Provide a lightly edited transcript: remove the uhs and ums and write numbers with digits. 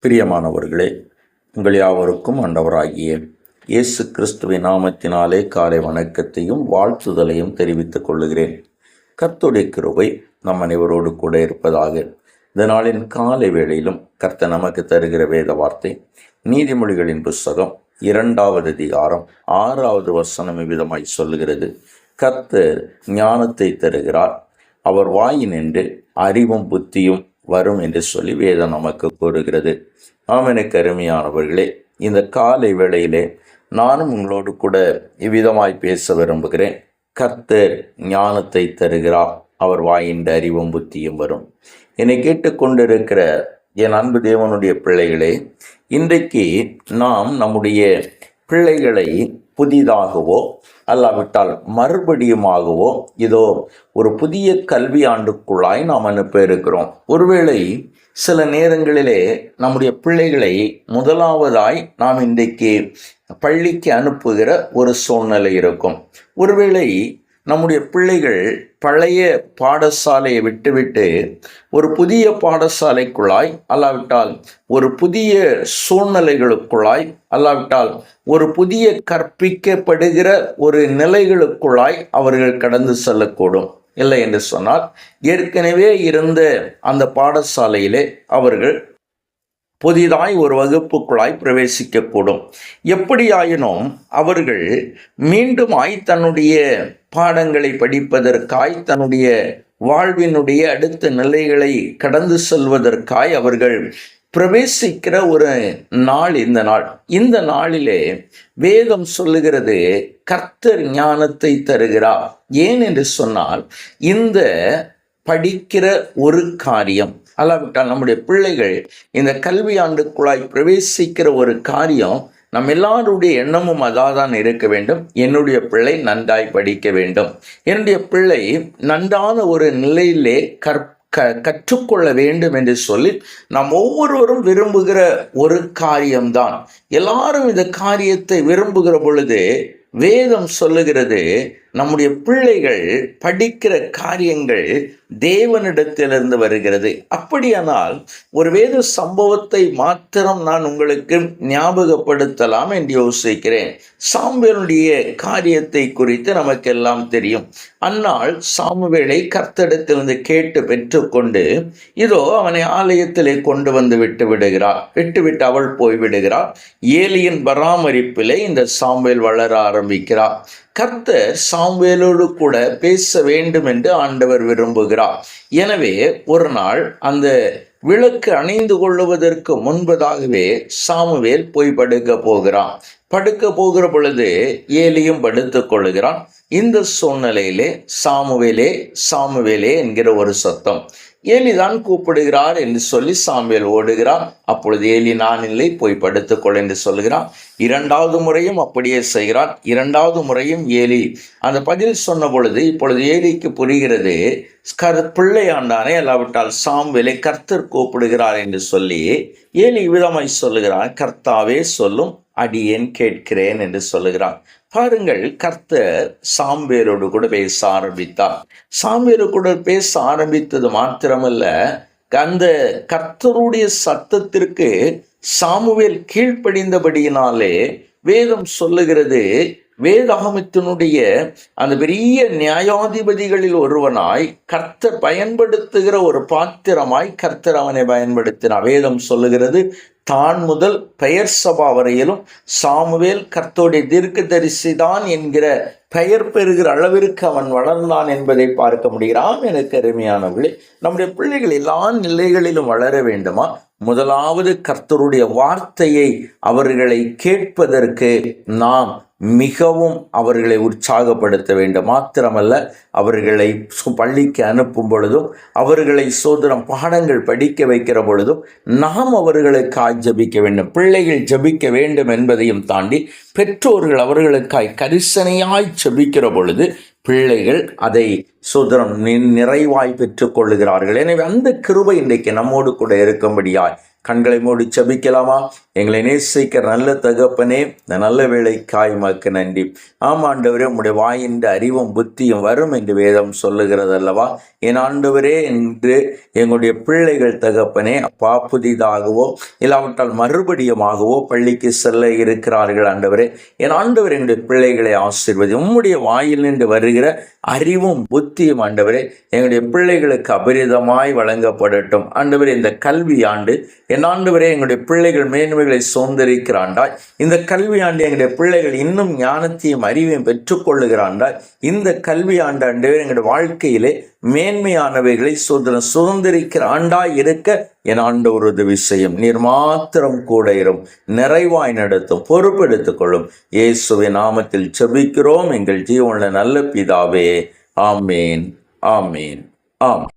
பிரியமானவர்களே, உங்கள் யாவருக்கும் ஆண்டவராகிய இயேசு கிறிஸ்துவின் நாமத்தினாலே காலை வணக்கத்தையும் வாழ்த்துதலையும் தெரிவித்துக் கொள்ளுகிறேன். கர்த்தருடைய கிருபை நம் அனைவரோடு கூட இருப்பதாக. இந்த நாளின் காலை வேளையிலும் கர்த்தர் நமக்கு தருகிற வேத வார்த்தை நீதிமொழிகளின் புஸ்தகம் 2வது அதிகாரம் 6வது வசனம் இவ்விதமாய் சொல்லுகிறது. கர்த்தர் ஞானத்தை தருகிறார், அவர் வாயினின்று அறிவும் புத்தியும் வரும் என்று சொல்லி வேதம் நமக்கு கூறுகிறது. எனக்கு அருமையானவர்களே, இந்த காலை வேளையிலே நானும் உங்களோடு கூட இவ்விதமாய் பேச விரும்புகிறேன். கர்த்தர் ஞானத்தை தருகிறார், அவர் வாயின் அறிவும் புத்தியும் வரும். என்னை கேட்டுக்கொண்டிருக்கிற என் அன்பு தேவனுடைய பிள்ளைகளே, இன்றைக்கு நாம் நம்முடைய பிள்ளைகளை புதிதாகவோ அல்லாவிட்டால் மறுபடியுமாகவோ இதோ ஒரு புதிய கல்வி ஆண்டுக்குள்ளாய் நாம் அனுப்ப இருக்கிறோம். ஒருவேளை சில நேரங்களிலே நம்முடைய பிள்ளைகளை முதலாவதாய் நாம் இன்றைக்கு பள்ளிக்கு அனுப்புகிற ஒரு சூழ்நிலை இருக்கும். ஒருவேளை நம்முடைய பிள்ளைகள் பழைய பாடசாலையை விட்டுவிட்டு ஒரு புதிய பாடசாலைக்குள்ளாய் அல்லாவிட்டால் ஒரு புதிய சூழ்நிலைகளுக்குள்ளாய் அல்லாவிட்டால் ஒரு புதிய கற்பிக்கப்படுகிற ஒரு நிலைகளுக்குள்ளாய் அவர்கள் கடந்து செல்லக்கூடும். இல்லை என்று சொன்னால் ஏற்கனவே இருந்த அந்த பாடசாலையிலே அவர்கள் புதிதாய் ஒரு வகுப்புக்குள்ளாய் பிரவேசிக்கக்கூடும். எப்படியாயினும் அவர்கள் மீண்டுமாய் தன்னுடைய பாடங்களை படிப்பதற்காய் தன்னுடைய வாழ்வினுடைய அடுத்த நிலைகளை கடந்து செல்வதற்காய் அவர்கள் பிரவேசிக்கிற ஒரு நாள் இந்த நாளிலே வேதம் சொல்லுகிறது, கர்த்தர் ஞானத்தை தருகிறார். ஏன் என்று சொன்னால் இந்த படிக்கிற ஒரு காரியம் அல்லாவிட்டால் நம்முடைய பிள்ளைகள் இந்த கல்வி ஆண்டுக்குள்ளாய் பிரவேசிக்கிற ஒரு காரியம் நம் எல்லாருடைய எண்ணமும் அதான் இருக்க வேண்டும். என்னுடைய பிள்ளை நன்றாய் படிக்க வேண்டும், என்னுடைய பிள்ளை நன்றான ஒரு நிலையிலே கற்றுக்கொள்ள வேண்டும் என்று சொல்லி நாம் ஒவ்வொருவரும் விரும்புகிற ஒரு காரியம்தான். எல்லாரும் இந்த காரியத்தை விரும்புகிற பொழுது வேதம் சொல்லுகிறது, நம்முடைய பிள்ளைகள் படிக்கிற காரியங்கள் தேவனிடத்திலிருந்து வருகிறது. அப்படியானால் ஒரு வேத சம்பவத்தை மாத்திரம் நான் உங்களுக்கு ஞாபகப்படுத்தலாம் என்று யோசிக்கிறேன். சாமுவேலுடைய காரியத்தை குறித்து நமக்கெல்லாம் தெரியும். அந்நாள் சாமுவேலை கர்த்தரிடத்திலிருந்து கேட்டு பெற்றுக்கொண்டு இதோ அவனை ஆலயத்திலே கொண்டு வந்து விட்டுவிட்டு அவள் போய்விடுகிறார். ஏலியின் பராமரிப்பிலே இந்த சாமுவேல் வளர ஆரம்பிக்கிறார். கர்த்தர் சாமுவேலோடு கூட பேச வேண்டும் என்று ஆண்டவர் விரும்புகிறார். எனவே ஒரு நாள் அந்த விளக்கு அணைந்து கொள்ளுவதற்கு முன்பதாகவே சாமுவேல் போய் படுக்க போகிற பொழுது ஏலியும் படுத்துக் கொள்ளுகிறான். இந்த சூழ்நிலையிலே சாமுவேலே என்கிற ஒரு சத்தம். ஏலிதான் கூப்பிடுகிறார் என்று சொல்லி சாமுவேல் ஓடுகிறார். அப்பொழுது ஏலி, நான் இல்லை, போய் படுத்துக்கொள் என்று சொல்கிறான். 2வது முறையும் அப்படியே செய்கிறான். 2வது முறையும் ஏலி அந்த பதில் சொன்ன பொழுது இப்பொழுது ஏலிக்கு புரிகிறது, பிள்ளையாண்டானே அல்லாவிட்டால் சாமுவேலை கர்த்தர் கூப்பிடுகிறார் என்று சொல்லி ஏலி விதமாய் சொல்லுகிறான், கர்த்தாவே சொல்லும், அடியேன் கேட்கிறேன் என்று சொல்லுகிறான். பாருங்கள், கர்த்தர் சாமுவேலோடு கூட பேச ஆரம்பித்தார். சாமுவேலு கூட பேச ஆரம்பித்தது மாத்திரமல்ல, அந்த கர்த்தருடைய சத்தத்திற்கு சாமுவேல் கீழ்ப்படிந்தபடியினாலே வேதம் சொல்லுகிறது, வேதாகமத்தினுடைய அந்த பெரிய நியாயாதிபதிகளில் ஒருவனாய் கர்த்தர் பயன்படுத்துகிற ஒரு பாத்திரமாய் கர்த்தர் அவனை பயன்படுத்தினார். வேதம் சொல்லுகிறது, தான் முதல் பெயர் சபா வரையிலும் சாமுவேல் கர்த்தருடைய தீர்க்கதரிசிதான் என்கிற பெயர் பெறுகிற அளவிற்கு அவன் வளர்ந்தான் என்பதை பார்க்க முடிகிறான். எனக்கு அருமையானவர்களே, நம்முடைய பிள்ளைகள் எல்லா நிலைகளிலும் வளர வேண்டுமா? முதலாவது கர்த்தருடைய வார்த்தையை அவர்களை கேட்பதற்கு நாம் மிகவும் அவர்களை உற்சாகப்படுத்த வேண்டும். மாத்திரமல்ல, அவர்களை பள்ளிக்கு அனுப்பும் பொழுதும் அவர்களை சோதனம் பாடங்கள் படிக்க வைக்கிற பொழுதும் நாம் அவர்களுக்காய் ஜபிக்க வேண்டும். பிள்ளைகள் ஜபிக்க வேண்டும் என்பதையும் தாண்டி பெற்றோர்கள் அவர்களுக்காய் கரிசனையாய் ஜபிக்கிற பொழுது பிள்ளைகள் அதை சுதரம் நிறைவாய் பெற்றுக் கொள்ளுகிறார்கள். எனவே அந்த கிருபை இன்றைக்கு நம்மோடு கூட இருக்கும்படியாய் கண்களை மூடி செபிக்கலாமா? எங்களை நேசிக்கிற நல்ல தகப்பனே, இந்த நல்ல வேளைக்காய் உமக்கு நன்றி. ஆண்டவரே, உம்முடைய வாயின் அறிவும் புத்தியும் வரும் என்று வேதம் சொல்லுகிறது அல்லவா? என் ஆண்டவரே, என்று எங்களுடைய பிள்ளைகள் தகப்பனே அப்பா புதிதாகவோ இல்லாவிட்டால் மறுபடியுமாகவோ பள்ளிக்கு செல்ல இருக்கிறார்கள். ஆண்டவரே, என் ஆண்டவர் என்னுடைய பிள்ளைகளை ஆசீர்வதி. உம்முடைய வாயில் நின்று வருகிற அறிவும் புத்தியும் ஆண்டவரே எங்களுடைய பிள்ளைகளுக்கு அபரிதமாய் வழங்கப்படட்டும். ஆண்டவரே, இந்த கல்வி ஆண்டு என் ஆண்டவரே எங்களுடைய பிள்ளைகள் மேன்மைகளை சுதந்திரிக்கிறாண்டாய். இந்த கல்வி ஆண்டு எங்களுடைய பிள்ளைகள் இன்னும் ஞானத்தையும் அறிவையும் பெற்றுக்கொள்ளுகிறாண்டாய். இந்த கல்வி ஆண்டு ஆண்டவரே எங்களுடைய வாழ்க்கையிலே மேன்மையானவைகளை சுதந்திரிக்கிற ஆண்டாய் இருக்க என் ஆண்டவர் உதவி செய்யும். நீர் மாத்திரம் கூட இரும், நிறைவாய் நடத்தும், பொறுப்பெடுத்துக் கொள்ளும். இயேசுவின் நாமத்தில் செபிக்கிறோம் எங்கள் ஜீவனுள்ள நல்ல பிதாவே. ஆமேன், ஆமேன், ஆம்.